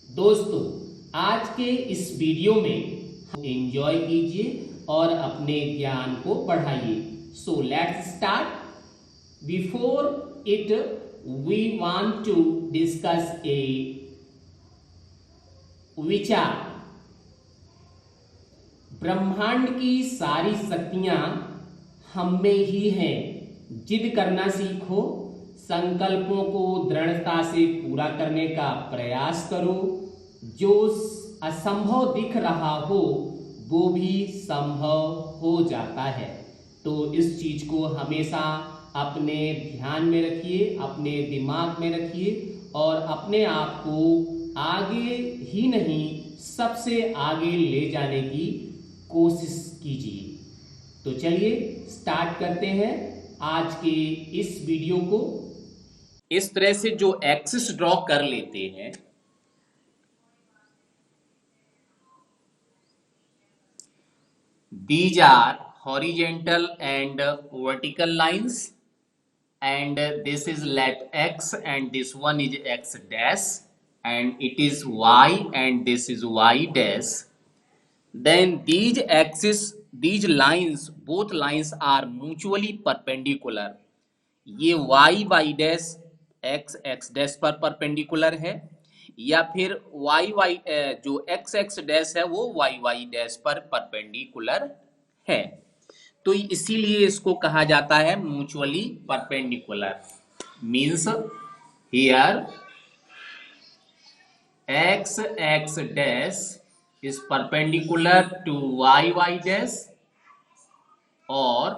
दोस्तों, आज के इस वीडियो में एंजॉय कीजिए और अपने ज्ञान को बढ़ाइए। So let's start. Before it we want to discuss a विचार। ब्रह्मांड की सारी शक्तियां हम में ही हैं। जिद करना सीखो, संकल्पों को दृढ़ता से पूरा करने का प्रयास करो। जो असंभव दिख रहा हो वो भी संभव हो जाता है। तो इस चीज को हमेशा अपने ध्यान में रखिए, अपने दिमाग में रखिए और अपने आप को आगे ही नहीं सबसे आगे ले जाने की कोशिश कीजिए। तो चलिए स्टार्ट करते हैं आज के इस वीडियो को। इस तरह से जो एक्सिस ड्रॉ कर लेते हैं, these are horizontal and vertical lines, and this is let x and this one is x dash and it is y and this is y dash. Then these lines, both lines are mutually perpendicular. ये y dash x dash पर perpendicular है, या फिर y जो x dash है वो y dash पर perpendicular है। तो इसीलिए इसको कहा जाता है mutually perpendicular. Means here x dash is perpendicular to y dash और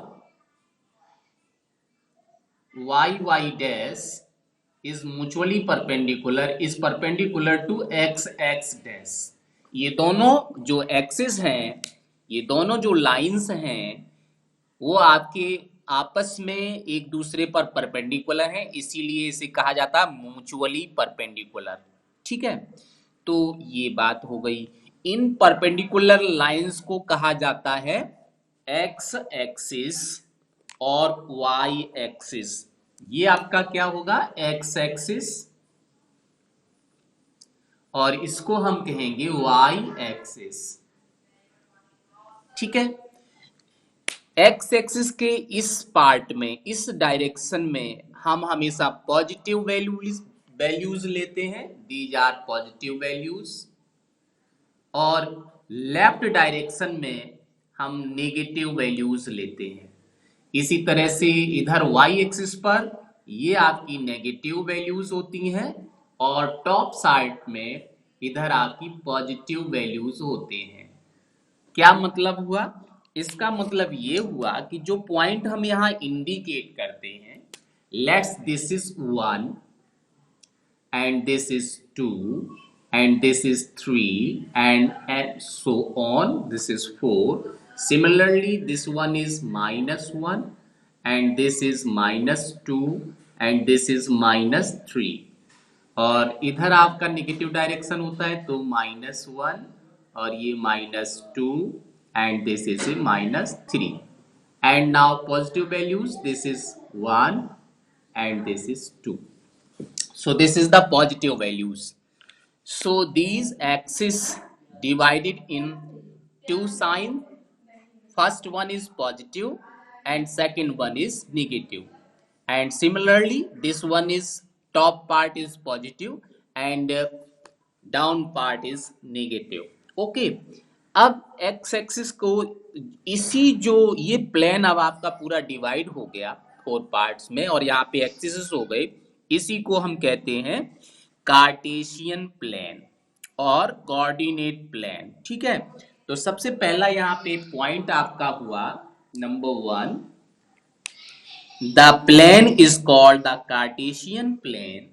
y dash is mutually perpendicular to x dash। ये दोनों जो एक्सिस हैं, ये दोनों जो लाइंस हैं, वो आपके आपस में एक दूसरे पर परपेंडिकुलर हैं, इसीलिए इसे कहा जाता है म्यूचुअली परपेंडिकुलर। ठीक है, तो ये बात हो गई। इन परपेंडिकुलर लाइंस को कहा जाता है एक्स एक्सिस और वाई एक्सिस। ये आपका क्या होगा, एक्स एक्सिस, और इसको हम कहेंगे वाई एक्सिस। ठीक है, एक्स एक्सिस के इस पार्ट में, इस डायरेक्शन में हम हमेशा पॉजिटिव वैल्यूज लेते हैं, दीज आर पॉजिटिव वैल्यूज, और लेफ्ट डायरेक्शन में हम नेगेटिव वैल्यूज लेते हैं। इसी तरह से इधर वाई एक्सिस पर ये आपकी नेगेटिव वैल्यूज होती हैं और टॉप साइड में इधर आपकी पॉजिटिव वैल्यूज होते हैं। क्या मतलब हुआ, इसका मतलब ये हुआ कि जो पॉइंट हम यहाँ इंडिकेट करते हैं, let's this is 1 and this is 2 and this is 3 and so on, this is 4. Similarly this one is -1 and this is -2 and this is -3, और इधर आपका नेगेटिव डायरेक्शन होता है तो -1 और ये -2 and this is a -3, and now positive values, this is 1 and this is 2. So this is the positive values. So these axes divided in two sign. First one is positive and second one is negative. And similarly, this one is top part is positive and down part is negative. Okay. अब x axis को इसी जो ये plane अब आपका पूरा divide हो गया 4 पार्ट्स में, और यहाँ पे एक्सिस हो गए, इसी को हम कहते हैं कार्टेशियन प्लेन और कोऑर्डिनेट प्लेन। ठीक है, तो सबसे पहला यहाँ पे पॉइंट आपका हुआ number 1, the plane is called the Cartesian plane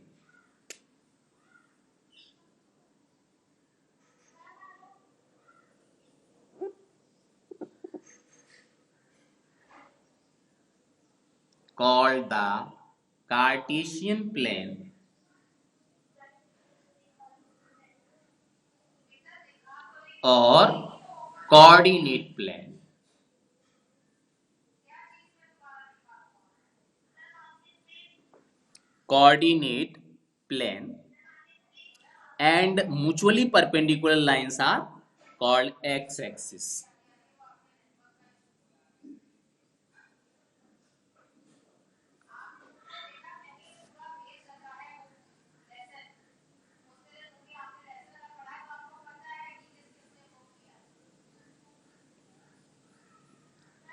called the Cartesian plane और coordinate plane। coordinate plane and mutually perpendicular lines are called x-axis.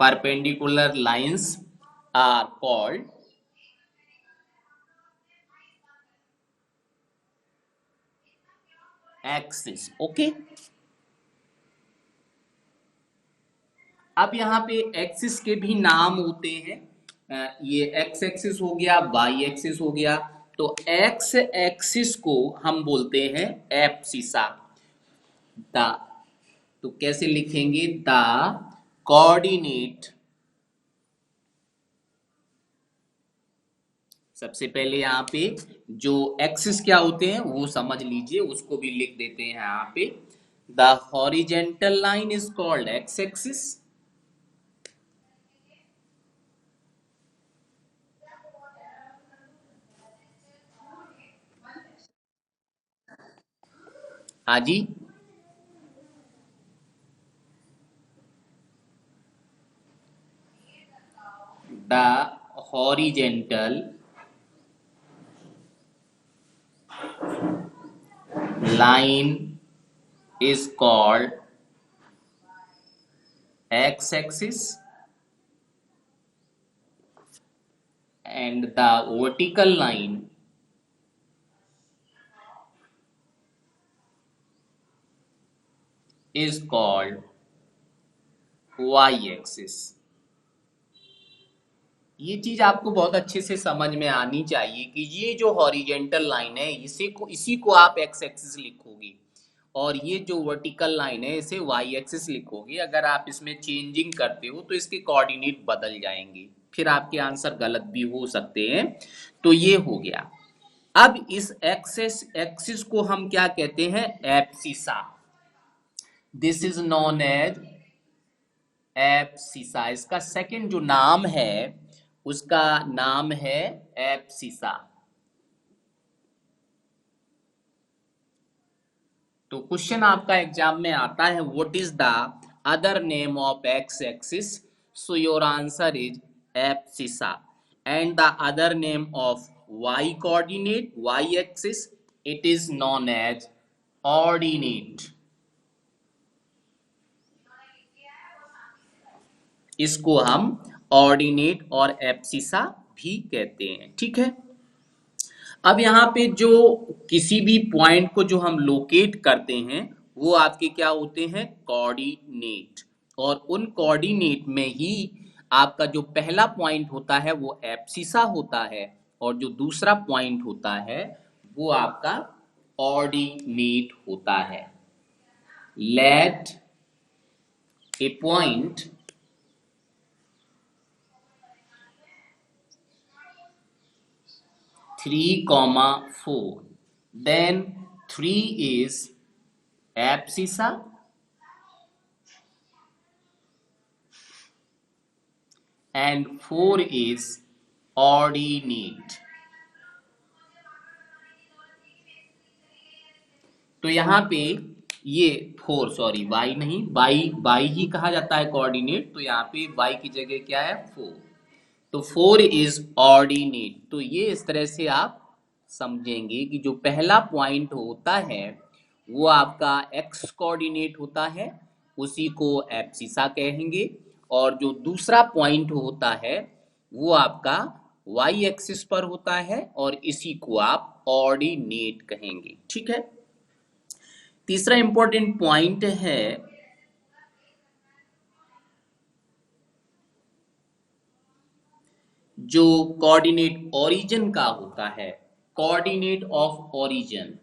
Perpendicular lines are called axis. Okay, अब यहाँ पे एक्सिस के भी नाम होते हैं। ये एक्स एक्सिस हो गया, वाई एक्सिस हो गया। तो एक्स एक्सिस को हम बोलते हैं एब्सिसा। द, तो कैसे लिखेंगे? द कोऑर्डिनेट, सबसे पहले यहाँ पे जो एक्सिस क्या होते हैं वो समझ लीजिए, उसको भी लिख देते हैं यहाँ पे। The horizontal line is called x axis, हाँ जी। The horizontal line is called x-axis and the vertical line is called y-axis। ये चीज आपको बहुत अच्छे से समझ में आनी चाहिए कि ये जो हॉरिजेंटल लाइन है इसी को आप एक्स एक्सिस लिखोगे, और ये जो वर्टिकल लाइन है इसे वाई एक्सिस लिखोगे। अगर आप इसमें चेंजिंग करते हो तो इसके कोऑर्डिनेट बदल जाएंगे, फिर आपके आंसर गलत भी हो सकते हैं। तो ये हो गया। अब इस एक्सिस एक्सिस को हम क्या कहते हैं? Abscissa. This is known as abscissa. इसका सेकंड जो नाम है उसका नाम है एब्सिसा। तो क्वेश्चन आपका एग्जाम में आता है, what is the other name of X axis? So your answer is abscissa. And the other name of Y coordinate, Y axis, it is known as ordinate. इसको हम ऑर्डिनेट और abscissa भी कहते हैं, ठीक है। अब यहाँ पे जो किसी भी पॉइंट को जो हम लोकेट करते हैं वो आपके क्या होते हैं? कोऑर्डिनेट। और उन कोऑर्डिनेट में ही आपका जो पहला पॉइंट होता है वो एब्सिसा होता है, और जो दूसरा पॉइंट होता है वो आपका ऑर्डिनेट होता है। Late A point (3, 4), then 3 is abscissa and 4 is ordinate। तो यहाँ पे ये 4, सॉरी y नहीं, y ही कहा जाता है कोऑर्डिनेट, तो यहाँ पे y की जगह क्या है? 4। तो 4 इज ऑर्डिनेट। तो ये इस तरह से आप समझेंगे कि जो पहला पॉइंट होता है वो आपका एक्स कोऑर्डिनेट होता है, उसी को एब्सिसा कहेंगे, और जो दूसरा पॉइंट होता है वो आपका वाई एक्सिस पर होता है, और इसी को आप ऑर्डिनेट कहेंगे, ठीक है। तीसरा इंपॉर्टेंट पॉइंट है जो कोऑर्डिनेट ओरिजिन का होता है, coordinate of origin.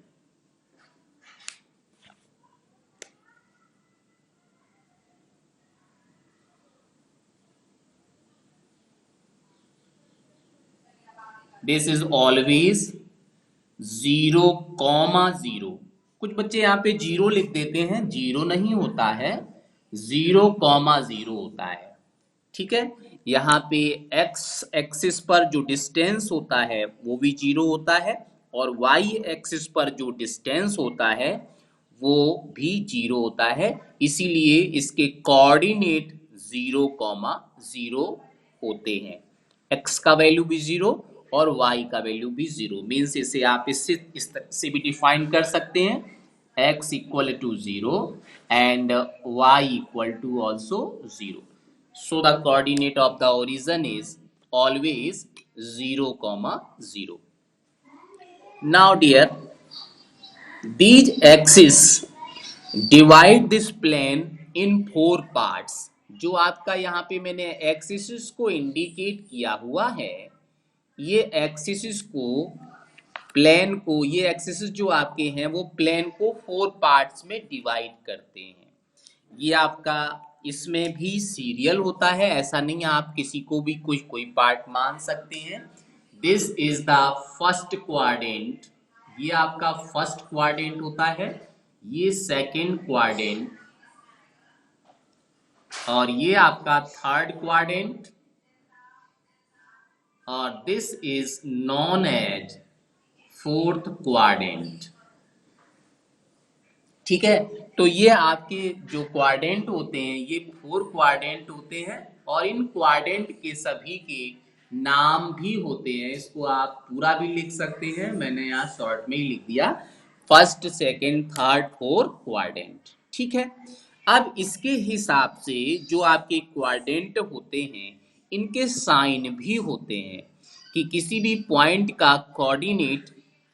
This is always 0,0। कुछ बच्चे यहाँ पे 0 लिख देते हैं, 0 नहीं होता है, 0,0 होता है, ठीक है। यहाँ पे एक्स एक्सिस पर जो डिस्टेंस होता है वो भी 0 होता है, और y एक्सिस पर जो डिस्टेंस होता है वो भी 0 होता है, इसीलिए इसके कोऑर्डिनेट 0,0 होते हैं। x का वैल्यू भी 0 और y का वैल्यू भी 0, मीन्स इसे आप इससे इस तरह से भी डिफाइन कर सकते हैं, x equal to 0 and y equal to also 0. So the coordinate of the origin is always 0,0. Now dear, these axes divide this plane in 4 parts. जो आपका यहाँ पे मैंने एक्सिस को इंडिकेट किया हुआ है, ये एक्सिस को प्लेन को, ये एक्सिस जो आपके हैं वो प्लेन को 4 पार्ट्स में डिवाइड करते हैं। ये आपका इसमें भी सीरियल होता है, ऐसा नहीं आप किसी को भी कोई पार्ट मान सकते हैं। This is the first quadrant, ये आपका फर्स्ट क्वाड्रेंट होता है, ये सेकंड क्वाड्रेंट और ये आपका थर्ड क्वाड्रेंट और this is known as fourth quadrant. ठीक है, तो ये आपके जो क्वाड्रेंट होते हैं ये 4 क्वाड्रेंट होते हैं और इन क्वाड्रेंट के सभी के नाम भी होते हैं। इसको आप पूरा भी लिख सकते हैं, मैंने यहाँ शॉर्ट में ही लिख दिया, first second third fourth quadrant. ठीक है, अब इसके हिसाब से जो आपके क्वाड्रेंट होते हैं इनके साइन भी होते हैं कि किसी भी पॉइंट का कोऑर्डिनेट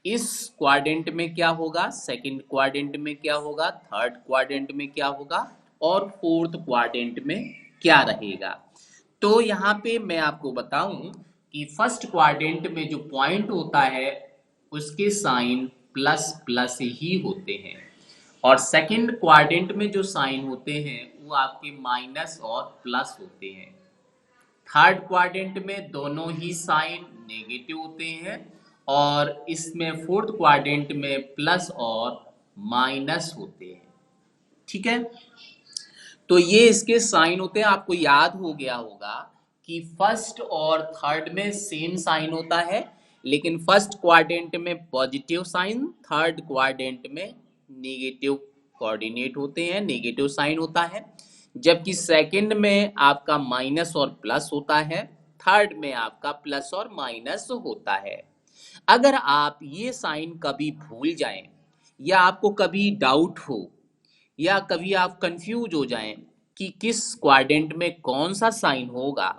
इस क्वाड्रेंट में क्या होगा, सेकंड क्वाड्रेंट में क्या होगा, थर्ड क्वाड्रेंट में क्या होगा और फोर्थ क्वाड्रेंट में क्या रहेगा। तो यहाँ पे मैं आपको बताऊं कि फर्स्ट क्वाड्रेंट में जो पॉइंट होता है उसके साइन प्लस प्लस ही होते हैं और सेकंड क्वाड्रेंट में जो साइन होते हैं वो आपके माइनस और प्लस होते हैं। थर्ड क्वाड्रेंट में दोनों ही साइन नेगेटिव होते हैं और इसमें फोर्थ क्वाड्रेंट में प्लस और माइनस होते हैं। ठीक है, तो ये इसके साइन होते हैं। आपको याद हो गया होगा कि फर्स्ट और थर्ड में सेम साइन होता है, लेकिन फर्स्ट क्वाड्रेंट में पॉजिटिव साइन, थर्ड क्वाड्रेंट में नेगेटिव कोऑर्डिनेट होते हैं, नेगेटिव साइन होता है, जबकि सेकंड में आपका माइनस और प्लस होता है, थर्ड में आपका प्लस और माइनस होता है। अगर आप ये साइन कभी भूल जाएं या आपको कभी डाउट हो या कभी आप कंफ्यूज हो जाएं कि किस क्वाड्रेंट में कौन सा साइन होगा,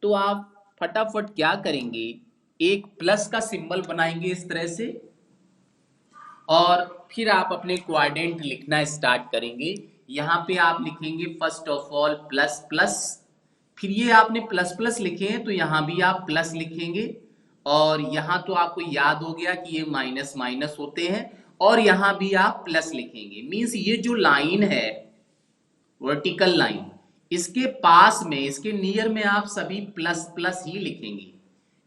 तो आप फटाफट क्या करेंगे, एक प्लस का सिंबल बनाएंगे इस तरह से और फिर आप अपने क्वाड्रेंट लिखना स्टार्ट करेंगे। यहाँ पे आप लिखेंगे first of all plus plus, फिर ये आपने प्लस प्लस लिखे हैं तो यहाँ भी आप प्लस लिखेंगे और यहाँ तो आपको याद हो गया कि ये माइनस माइनस होते हैं और यहाँ भी आप प्लस लिखेंगे। मीन्स ये जो लाइन है वर्टिकल लाइन, इसके पास में, इसके नियर में आप सभी प्लस प्लस ही लिखेंगे।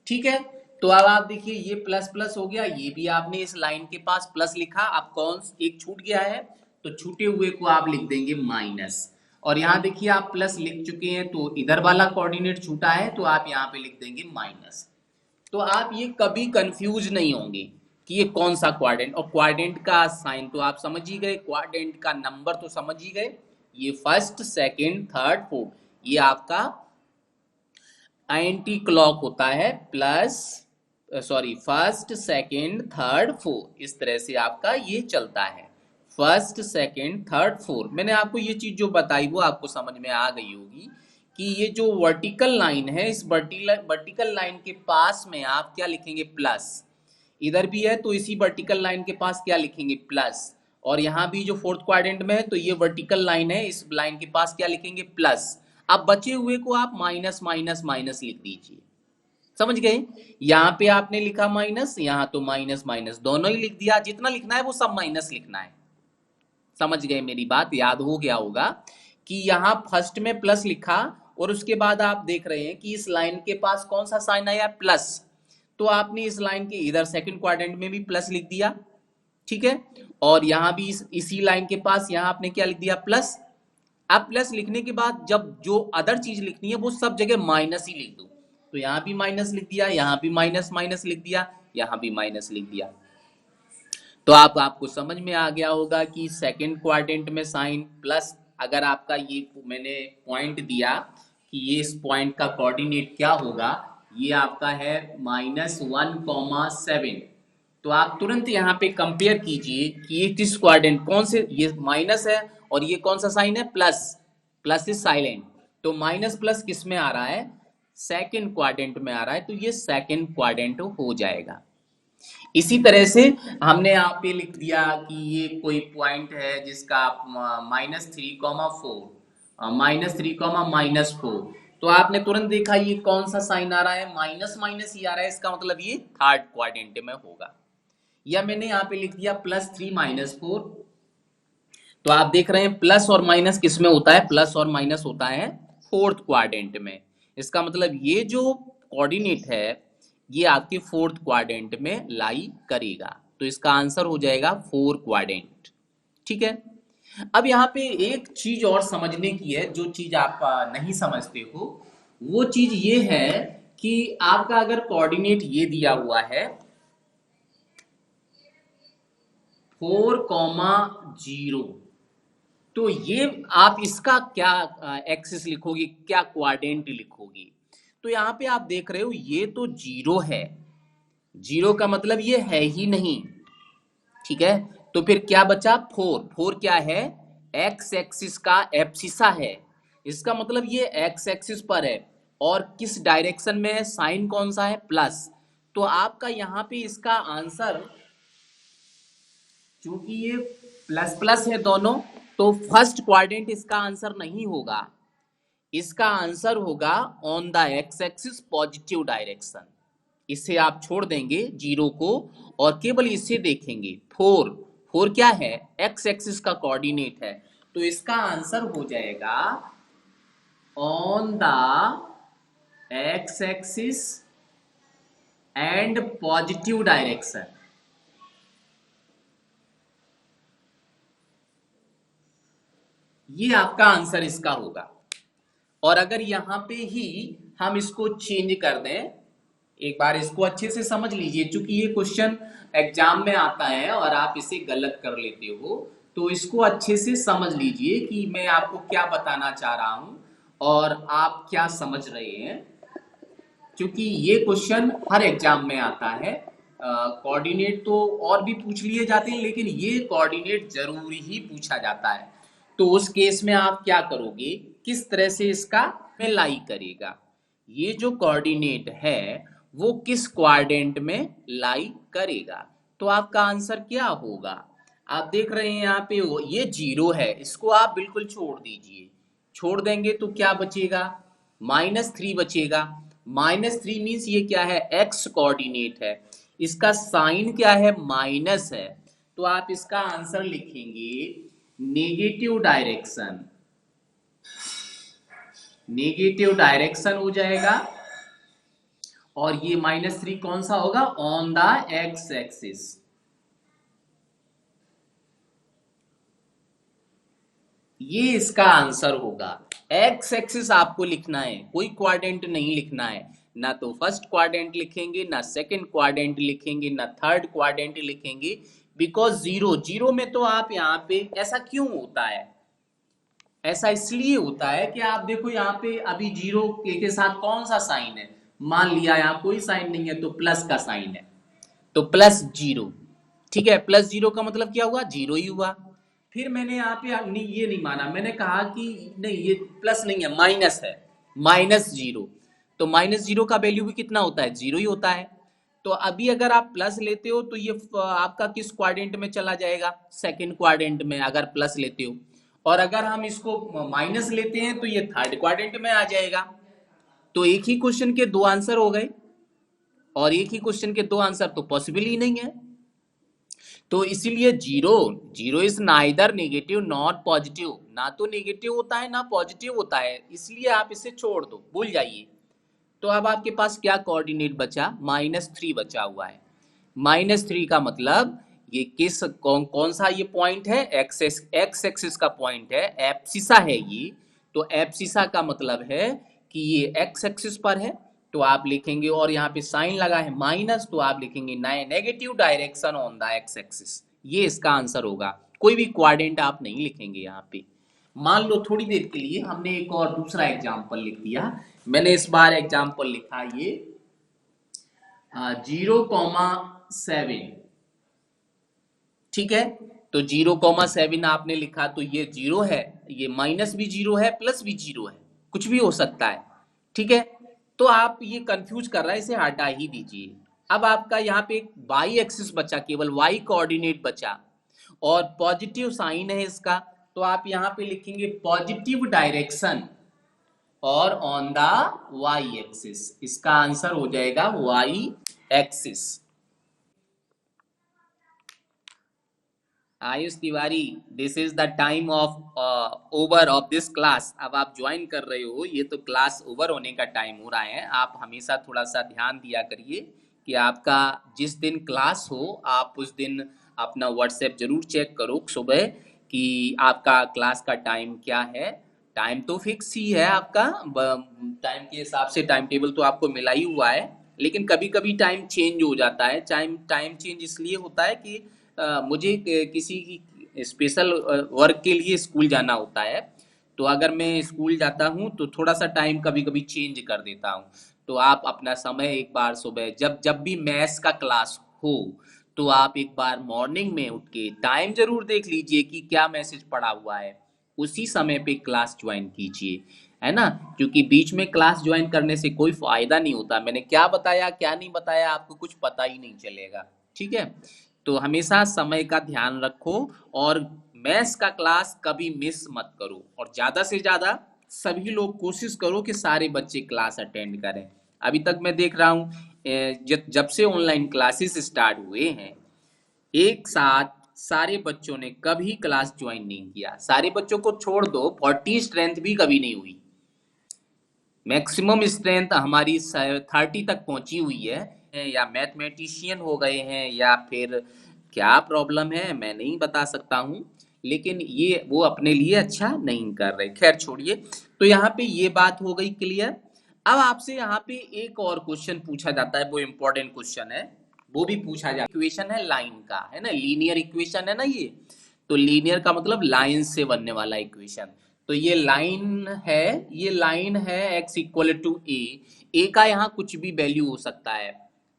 ठीक है, तो अब आप देखिए ये प्लस प्लस हो गया, ये भी आपने इस लाइन के पास प्लस लिखा, अब कौन एक छूट गया है तो छूटे हुए को आप लिख देंगे माइनस और यहाँ देखिए आप प्लस लिख चुके हैं तो इधर वाला कोऑर्डिनेट छूटा है तो आप यहाँ पे लिख देंगे माइनस। तो आप ये कभी कंफ्यूज नहीं होंगे कि ये कौन सा क्वाड्रेंट, और क्वाड्रेंट का साइन तो आप समझ ही गए, क्वाड्रेंट का नंबर तो समझ ही गए, ये फर्स्ट सेकंड थर्ड फोर्थ, ये आपका एंटी क्लॉक होता है, plus sorry first second third fourth, इस तरह से आपका ये चलता है, फर्स्ट सेकंड थर्ड फोर्थ। मैंने आपको ये चीज जो बताई वो आपको समझ में आ गई होगी कि ये जो वर्टिकल लाइन है, इस वर्टिकल लाइन के पास में आप क्या लिखेंगे, प्लस, इधर भी है तो इसी वर्टिकल लाइन के पास क्या लिखेंगे, प्लस, और यहाँ भी जो फोर्थ क्वाड्रेंट में है तो ये वर्टिकल लाइन है, इस लाइन के पास क्या लिखेंगे, प्लस। अब बचे हुए को आप माइनस माइनस माइनस लिख दीजिए, समझ गए, यहाँ पे आपने लिखा माइनस, यहाँ तो माइनस माइनस दोनों ही लिख दिया, जितना लिखना है वो सब माइनस लिखना है। समझ गए मेरी बात, याद हो गया होगा कि यहाँ फर्स्ट में प्लस लिखा और उसके बाद आप देख रहे हैं कि इस लाइन के पास कौन सा साइन आया, प्लस, तो आपने इस लाइन के इधर सेकंड क्वाड्रेंट में भी प्लस लिख दिया। ठीक है, और यहाँ भी इसी लाइन के पास यहाँ आपने क्या लिख दिया, प्लस। अब प्लस लिखने के बाद जब जो अदर चीज लिखनी है वो सब जगह माइनस ही लिख दो, तो यहाँ भी माइनस लिख दिया, यहाँ भी माइनस माइनस लिख दिया, यहाँ भी माइनस लिख दिया। तो आपको समझ में आ गया होगा कि सेकंड क्वाड्रेंट में साइन प्लस, अगर आपका ये मैंने पॉइंट दिया कि ये इस पॉइंट का कोऑर्डिनेट क्या होगा, ये आपका है -1,7। तो आप तुरंत यहाँ पे कंपेयर कीजिए कि ये किस क्वाड्रेंट, कौन से, ये माइनस है और ये कौन सा साइन है, प्लस। प्लस इज साइलेंट, तो माइनस प्लस किस में आ रहा है, सेकंड क्वाड्रेंट में आ रहा है, तो ये सेकंड क्वाड्रेंट हो जाएगा। इसी तरह से हमने यहाँ पे लिख दिया कि ये कोई पॉइंट है जिसका आप -3,4, -3,-4, तो आपने तुरंत देखा ये कौन सा साइन आ रहा है, माइनस माइनस ही आ रहा है, इसका मतलब ये थर्ड क्वाड्रेंट में होगा। या मैंने यहाँ पे लिख दिया +3 - 4, तो आप देख रहे हैं प्लस और माइनस किस में होता है, प्लस और माइनस होता है फोर्थ क्वाड्रेंट में। इसका मतलब ये जो कोऑर्डिनेट है ये आपके फोर्थ क्वाड्रेंट में लाई करेगा, तो इसका आंसर हो जाएगा 4 क्वाड्रेंट। ठीक है। अब यहाँ पे एक चीज और समझने की है, जो चीज आप नहीं समझते हो, वो चीज ये है कि आपका अगर कोऑर्डिनेट ये दिया हुआ है 4,0, तो ये आप इसका क्या एक्सिस लिखोगे, क्या क्वाड्रेंट लिखोगे। तो यहाँ पे आप देख रहे हो ये तो 0 है, 0 का मतलब ये है ही नहीं। ठीक है, तो फिर क्या बचा, 4। 4 क्या है, एक्स एक्सिस का एब्सिसा है, इसका मतलब ये एक्स एक्सिस पर है और किस डायरेक्शन में है, साइन कौन सा है, प्लस। तो आपका यहाँ पे इसका आंसर, क्योंकि ये प्लस प्लस है दोनों, तो फर्स्ट क्वाड्रेंट इसका आंसर नहीं होगा, इसका आंसर होगा on the x axis positive direction. इसे आप छोड़ देंगे 0 को और केवल इसे देखेंगे। 4, 4 क्या है, एक्स एक्सिस का कोऑर्डिनेट है, तो इसका आंसर हो जाएगा on the x axis and positive direction. ये आपका आंसर इसका होगा। और अगर यहां पे ही हम इसको चेंज कर दें, एक बार इसको अच्छे से समझ लीजिए, क्योंकि ये क्वेश्चन एग्जाम में आता है और आप इसे गलत कर लेते हो, तो इसको अच्छे से समझ लीजिए कि मैं आपको क्या बताना चाह रहा हूं और आप क्या समझ रहे हैं, क्योंकि ये क्वेश्चन हर एग्जाम में आता है। कोऑर्डिनेट तो और भी पूछ लिए जाते हैं, लेकिन ये कोऑर्डिनेट जरूरी ही पूछा जाता है। तो उस केस में आप क्या करोगे, किस तरह से इसका लाई करेगा, ये जो कोऑर्डिनेट है वो किस क्वाड्रेंट में लाई करेगा, तो आपका आंसर क्या होगा। आप देख रहे हैं यहाँ पे ये 0 है, इसको आप बिल्कुल छोड़ दीजिए, छोड़ देंगे तो क्या बचेगा, -3 बचेगा। -3 मीन्स ये क्या है, एक्स कोऑर्डिनेट है, इसका साइन क्या है, माइनस है, तो आप इसका आंसर लिखेंगे नेगेटिव डायरेक्शन, नेगेटिव डायरेक्शन हो जाएगा। और ये -3 कौन सा होगा, ऑन द एक्स एक्सिस। ये इसका आंसर होगा। एक्स एक्सिस आपको लिखना है, कोई क्वाड्रेंट नहीं लिखना है, ना तो फर्स्ट क्वाड्रेंट लिखेंगे, ना सेकंड क्वाड्रेंट लिखेंगे, ना थर्ड क्वाड्रेंट लिखेंगे, बिकॉज 0 में तो आप यहाँ पे, ऐसा क्यों होता है, ऐसा इसलिए होता है कि आप देखो यहाँ पे अभी 0 के साथ कौन सा साइन है, मान लिया यहाँ कोई साइन नहीं है तो प्लस का साइन है, तो +0। ठीक है, +0 का मतलब क्या हुआ, 0 ही हुआ। फिर मैंने यहाँ पे नहीं, ये नहीं माना, मैंने कहा कि नहीं ये प्लस नहीं है, माइनस है, -0, तो -0 का वैल्यू भी कितना होता है, 0 ही होता है। तो अभी अगर आप प्लस लेते हो तो ये आपका किस क्वाड्रेंट में चला जाएगा, सेकंड क्वाड्रेंट में, अगर प्लस लेते हो। और अगर हम इसको माइनस लेते हैं तो ये थर्ड क्वाड्रेंट में आ जाएगा। तो एक ही क्वेश्चन के दो आंसर हो गए, और एक ही क्वेश्चन के दो आंसर तो पॉसिबल ही नहीं है। तो इसीलिए 0 is neither negative not positive, ना तो नेगेटिव होता है ना पॉजिटिव होता है, इसलिए आप इसे छोड़ दो, भूल जाइए। तो अब आपके पास क्या कोऑर्डिनेट बचा, -3 बचा हुआ है। -3 का मतलब ये किस कौन सा ये पॉइंट है, एक्स एक्सिस का पॉइंट है, एब्सिसा है ये। तो एब्सिसा का मतलब है कि ये एक्स एक्सिस पर है, तो आप लिखेंगे, और यहाँ पे साइन लगा है माइनस, तो आप लिखेंगे negative direction on the x axis, ये इसका आंसर होगा। कोई भी क्वाड्रेंट आप नहीं लिखेंगे यहाँ पे। मान लो थोड़ी देर के लिए हमने एक और दूसरा एग्जाम्पल लिख दिया। मैंने इस बार एग्जाम्पल लिखा ये 0,7। ठीक है, तो 0,7 आपने लिखा तो ये 0 है, ये माइनस भी 0 है, प्लस भी 0 है, कुछ भी हो सकता है। ठीक है, तो आप ये कंफ्यूज कर रहा है, इसे हटा ही दीजिए। अब आपका यहाँ पे एक वाई एक्सिस बचा, केवल वाई कोऑर्डिनेट बचा और पॉजिटिव साइन है इसका, तो आप यहाँ पे लिखेंगे पॉजिटिव डायरेक्शन और ऑन द वाई एक्सिस। इसका आंसर हो जाएगा Y axis. Ayush Tiwari, this is the time of over of this class. अब आप ज्वाइन कर रहे हो, ये तो क्लास ओवर होने का टाइम हो रहा है। आप हमेशा थोड़ा सा ध्यान दिया करिए कि आपका जिस दिन क्लास हो आप उस दिन अपना व्हाट्सएप जरूर चेक करो सुबह कि आपका क्लास का टाइम क्या है। टाइम तो फिक्स ही है आपका, टाइम के हिसाब से टाइम टेबल तो आपको मिला ही हुआ है, लेकिन कभी कभी टाइम चेंज हो जाता है। टाइम टाइम चेंज इसलिए होता है कि मुझे किसी की स्पेशल वर्क के लिए स्कूल जाना होता है, तो अगर मैं स्कूल जाता हूँ तो थोड़ा सा टाइम कभी कभी चेंज कर देता हूँ। तो आप अपना समय एक बार सुबह जब जब भी मैथ्स का क्लास हो तो आप एक बार मॉर्निंग में उठ के टाइम जरूर देख लीजिए कि क्या मैसेज पड़ा हुआ है, उसी समय पे क्लास ज्वाइन कीजिए, है ना। क्योंकि बीच में क्लास ज्वाइन करने से कोई फायदा नहीं होता, मैंने क्या बताया क्या नहीं बताया आपको कुछ पता ही नहीं चलेगा। ठीक है, तो हमेशा समय का ध्यान रखो और मैथ्स का क्लास कभी मिस मत करो, और ज्यादा से ज्यादा सभी लोग कोशिश करो कि सारे बच्चे क्लास अटेंड करें। अभी तक मैं देख रहा हूँ जब से ऑनलाइन क्लासेस स्टार्ट हुए हैं, एक साथ सारे बच्चों ने कभी क्लास ज्वाइन नहीं किया। सारे बच्चों को छोड़ दो, 40 स्ट्रेंथ भी कभी नहीं हुई। मैक्सिमम स्ट्रेंथ हमारी 30 तक पहुंची हुई है, या मैथमेटिशियन हो गए हैं या फिर क्या प्रॉब्लम है मैं नहीं बता सकता हूँ, लेकिन ये वो अपने लिए अच्छा नहीं कर रहे। खैर छोड़िए, तो यहाँ पे ये बात हो गई क्लियर। अब आपसे यहाँ पे एक और क्वेश्चन पूछा जाता है, वो इम्पोर्टेंट क्वेश्चन है, वो भी पूछा जाता है। इक्वेशन है लाइन का, है ना, लीनियर इक्वेशन है ना ये। तो लीनियर का मतलब लाइन से बनने वाला इक्वेशन। तो ये लाइन है, ये लाइन है x इक्वल टू ए का यहाँ कुछ भी वैल्यू हो सकता है,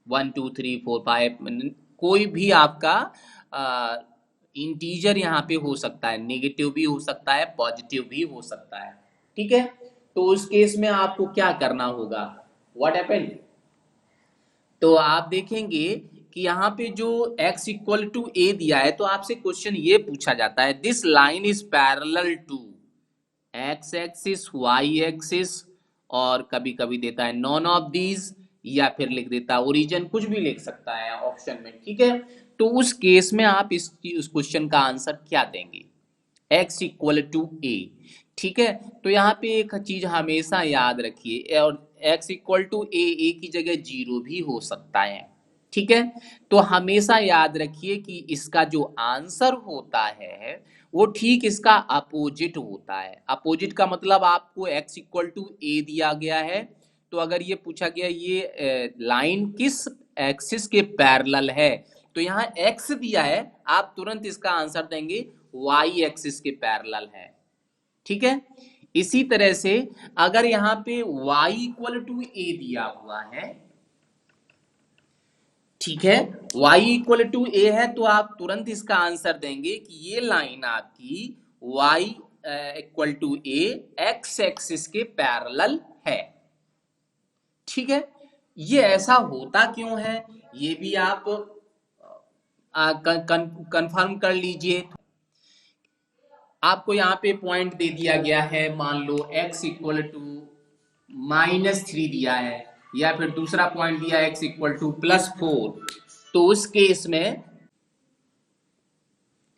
1 2 3 4 5, कोई भी आपका इंटीजर यहाँ पे हो सकता है, नेगेटिव भी हो सकता है, पॉजिटिव भी हो सकता है। ठीक है, तो उस केस में आपको क्या करना होगा, व्हाट हैपेंड, तो आप देखेंगे कि यहाँ पे जो x इक्वल टू ए दिया है, तो आपसे क्वेश्चन ये पूछा जाता है this line is parallel to x axis y axis, और कभी कभी देता है नॉन ऑफ दीज, या फिर लिख देता है ओरिजिन, कुछ भी लिख सकता है ऑप्शन में। ठीक है, तो उस केस में आप उस क्वेश्चन का आंसर क्या देंगे, x इक्वल टू ए। ठीक है, तो यहाँ पे एक चीज हमेशा याद रखिए, और x इक्वल टू ए की जगह 0 भी हो सकता है। ठीक है, तो हमेशा याद रखिए कि इसका जो आंसर होता है वो ठीक इसका अपोजिट होता है। अपोजिट का मतलब आपको x इक्वल टू ए दिया गया है, तो अगर ये पूछा गया ये लाइन किस एक्सिस के पैरेलल है, तो यहाँ x दिया है, आप तुरंत इसका आंसर देंगे y एक्सिस के पैरेलल है। ठीक है, इसी तरह से अगर यहाँ पे y इक्वल टू ए दिया हुआ है, ठीक है, y इक्वल टू ए है, तो आप तुरंत इसका आंसर देंगे कि ये लाइन आपकी y equal to a x axis के पैरेलल है। ठीक है, ये ऐसा होता क्यों है ये भी आप कंफर्म कर लीजिए। आपको यहाँ पे पॉइंट दे दिया गया है, मान लो x इक्वल टू -3 दिया है, या फिर दूसरा पॉइंट दिया है x इक्वल टू +4, तो उस केस में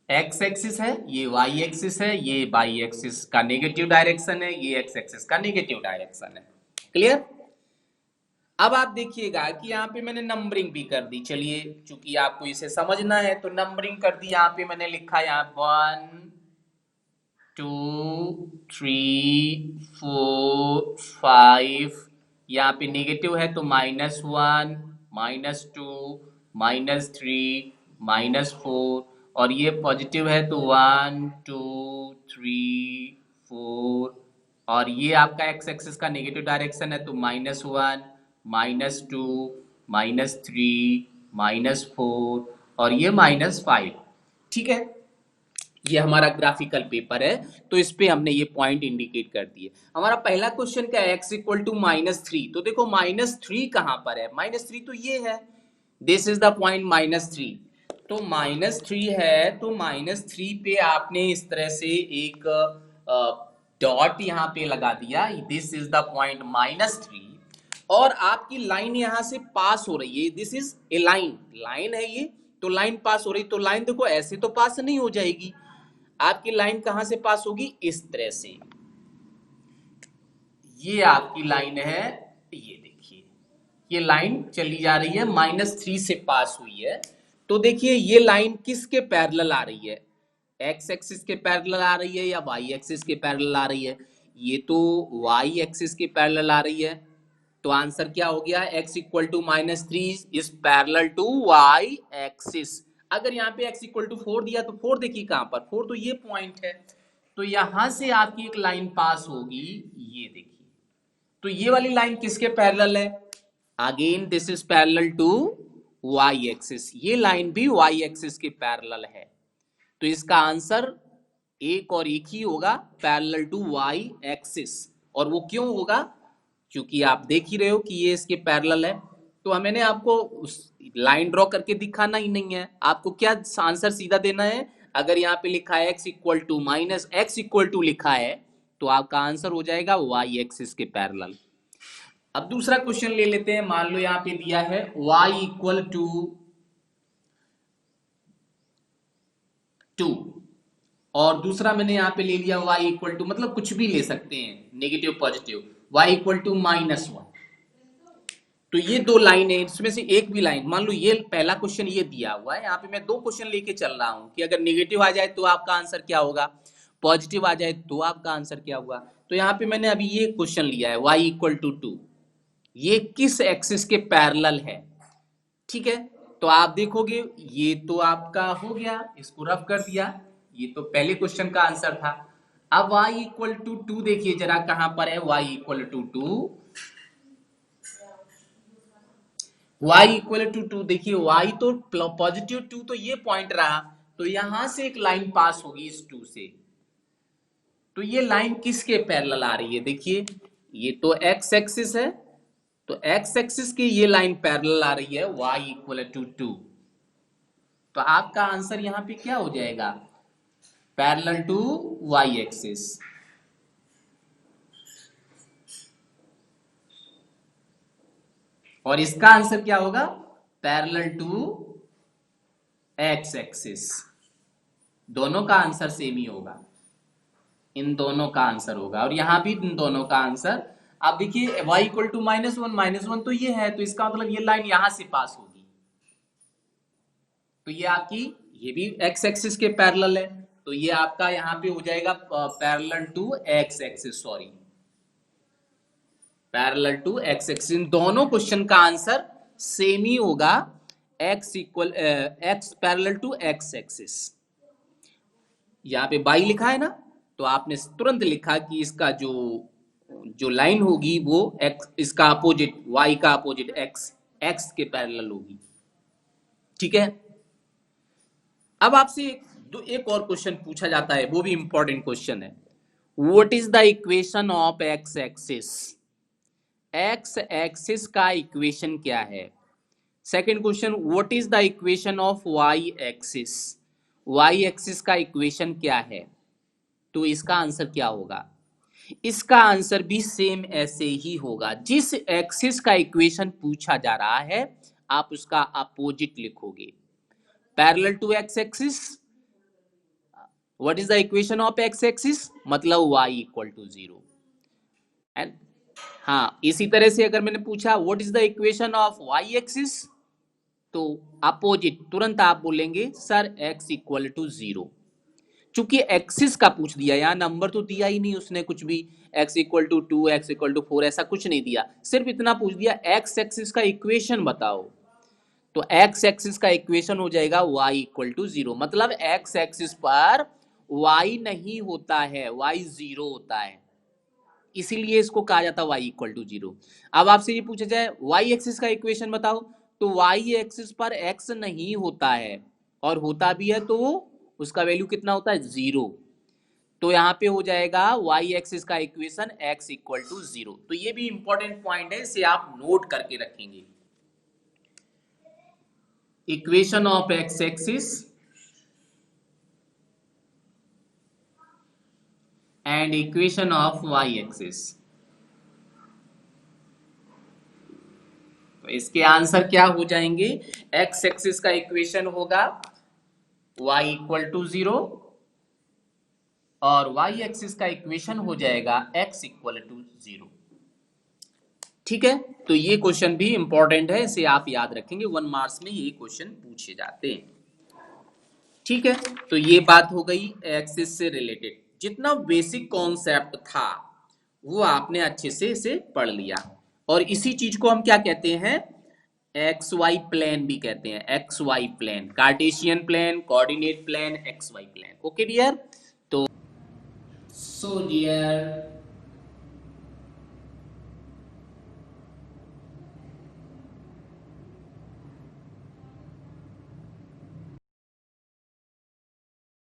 x एक्सिस है, ये y एक्सिस है, ये y एक्सिस का नेगेटिव डायरेक्शन है, ये x एक्सिस का नेगेटिव डायरेक्शन है। क्लियर। अब आप देखिएगा कि यहाँ पे मैंने नंबरिंग भी कर दी, चलिए चूंकि आपको इसे समझना है तो नंबरिंग कर दी। यहाँ पे मैंने लिखा यहाँ 1 2 3 4 5, यहाँ पे नेगेटिव है तो -1 -2 -3 -4 और ये पॉजिटिव है तो 1 2 3 4, और ये आपका एक्स एक्सिस का नेगेटिव डायरेक्शन है तो -1 -2 -3 -4 और ये -5। ठीक है, ये हमारा ग्राफिकल पेपर है, तो इस पे हमने ये पॉइंट इंडिकेट कर दिए। हमारा पहला क्वेश्चन क्या है, x इक्वल टू -3। तो देखो -3 कहाँ पर है, -3 तो ये है, दिस इज द पॉइंट -3। तो -3 है तो -3 पे आपने इस तरह से एक डॉट यहाँ पे लगा दिया, दिस इज द पॉइंट -3, और आपकी लाइन यहां से पास हो रही है, this is a line, line है ये, तो लाइन पास हो रही, तो लाइन देखो ऐसे तो पास नहीं हो जाएगी, आपकी लाइन कहां से पास होगी, इस तरह से। ये आपकी लाइन है, ये देखिए ये लाइन चली जा रही है -3 से पास हुई है। तो देखिए ये लाइन किसके पैरेलल आ रही है, एक्स एक्सिस के पैरेलल आ रही है या वाई एक्सिस के पैरेलल आ रही है, ये तो वाई एक्सिस के पैरेलल आ रही है। तो आंसर क्या हो गया, x equal to -3 is parallel to y axis. अगर यहाँ पे x इक्वल टू 4 दिया तो 4 देखिए कहां पर, 4 तो ये पॉइंट है, तो यहां से आपकी एक लाइन पास होगी, ये देखिए, तो ये वाली लाइन किसके पैरेलल है, again this is parallel to y axis, ये लाइन भी y एक्सिस के पैरेलल है। तो इसका आंसर एक और एक ही होगा, पैरेलल टू y एक्सिस। और वो क्यों होगा, क्योंकि आप देख ही रहे हो कि ये इसके पैरेलल है। तो मैंने आपको लाइन ड्रॉ करके दिखाना ही नहीं है, आपको क्या आंसर सीधा देना है, अगर यहाँ पे लिखा है x equal to -x equal to लिखा है तो आपका आंसर हो जाएगा y एक्सिस के पैरेलल। अब दूसरा क्वेश्चन ले लेते हैं, मान लो यहाँ पे दिया है y इक्वल टू 2, और दूसरा मैंने यहाँ पे ले लिया y इक्वल टू, मतलब कुछ भी ले सकते हैं, negative positive, y equal to -1। तो ये दो लाइन है, इसमें से एक भी लाइन, मान लो ये पहला क्वेश्चन ये दिया हुआ है, यहाँ पे मैं दो क्वेश्चन लेके चल रहा हूँ कि अगर नेगेटिव आ जाए तो आपका आंसर क्या होगा, पॉजिटिव आ जाए तो आपका आंसर क्या होगा। तो यहाँ पे मैंने अभी ये क्वेश्चन लिया है y इक्वल टू 2, ये किस एक्सिस के पैरेलल है, ठीक है। तो आप देखोगे ये तो आपका हो गया, इसको रफ कर दिया, ये तो पहले क्वेश्चन का आंसर था। अब y इक्वल टू 2 देखिए जरा कहां पर है, y equal to 2, y equal to 2 देखिए, y तो पॉजिटिव 2 तो ये पॉइंट रहा, तो यहां से एक लाइन पास होगी इस 2 से। तो ये लाइन किसके पैरेलल आ रही है, देखिए ये तो x एक्सिस है, तो x एक्सिस की ये लाइन पैरेलल आ रही है y इक्वल टू 2। तो आपका आंसर यहां पे क्या हो जाएगा, पैरेलल टू y एक्सिस। और इसका आंसर क्या होगा, पैरेलल टू x एक्सिस। दोनों का आंसर सेम ही होगा, इन दोनों का आंसर होगा, और यहां भी इन दोनों का आंसर। आप देखिए y इक्वल टू -1 तो ये है, तो इसका मतलब ये लाइन यहां से पास होगी, तो ये आपकी, ये भी x एक्सिस के पैरेलल है, तो ये आपका यहां पे हो जाएगा parallel to x axis, sorry parallel to x axis. इन दोनों क्वेश्चन का आंसर सेम ही होगा, x equal x parallel to x axis. यहाँ पे y लिखा है ना, तो आपने तुरंत लिखा कि इसका जो जो लाइन होगी वो x, इसका अपोजिट, y का अपोजिट x के पैरेलल होगी, ठीक है। अब आपसे एक और क्वेश्चन पूछा जाता है, वो भी इंपॉर्टेंट क्वेश्चन है, what is the equation of x axis, x axis का इक्वेशन क्या है। Second question, what is the equation of y axis, y axis का इक्वेशन क्या है। तो इसका आंसर क्या होगा, इसका आंसर भी सेम ऐसे ही होगा, जिस एक्सिस का इक्वेशन पूछा जा रहा है आप उसका अपोजिट लिखोगे, parallel to x axis, what is the equation of x axis, मतलब y इक्वल टू 0। एंड हाँ, इसी तरह से अगर मैंने पूछा what is the equation of y axis, तो अपोजिट तुरंत आप बोलेंगे सर x इक्वल टू 0। चूंकि एक्सिस का पूछ दिया, यहाँ नंबर तो दिया ही नहीं उसने कुछ भी, x equal to 2, x equal to 4, ऐसा कुछ नहीं दिया, सिर्फ इतना पूछ दिया x एक्सिस का इक्वेशन बताओ। तो एक्स एक्सिस का इक्वेशन हो जाएगा y इक्वल टू 0, मतलब एक्स एक्सिस पर y नहीं होता है, y 0 होता है, इसीलिए इसको कहा जाता है y इक्वल टू 0। अब आपसे ये पूछा जाए y एक्सिस का इक्वेशन बताओ, तो y एक्सिस पर x नहीं होता है, और होता भी है तो उसका वैल्यू कितना होता है, 0। तो यहाँ पे हो जाएगा y एक्सिस का इक्वेशन x इक्वल टू 0। तो ये भी इंपॉर्टेंट पॉइंट है, इसे आप नोट करके रखेंगे। Equation of x axis and equation of y axis. तो इसके आंसर क्या हो जाएंगे, x एक्सिस का इक्वेशन होगा y इक्वल टू 0 और y एक्सिस का इक्वेशन हो जाएगा x इक्वल टू 0। ठीक है, तो ये क्वेश्चन भी इंपॉर्टेंट है, इसे आप याद रखेंगे, 1 मार्क्स में ये क्वेश्चन पूछे जाते हैं। ठीक है, तो ये बात हो गई एक्सिस से रिलेटेड। जितना बेसिक कॉन्सेप्ट था वो आपने अच्छे से इसे पढ़ लिया, और इसी चीज को हम क्या कहते हैं, एक्स वाई प्लेन भी कहते हैं, x y plane, cartesian plane, coordinate plane, x y plane. Okay dear. तो सो डियर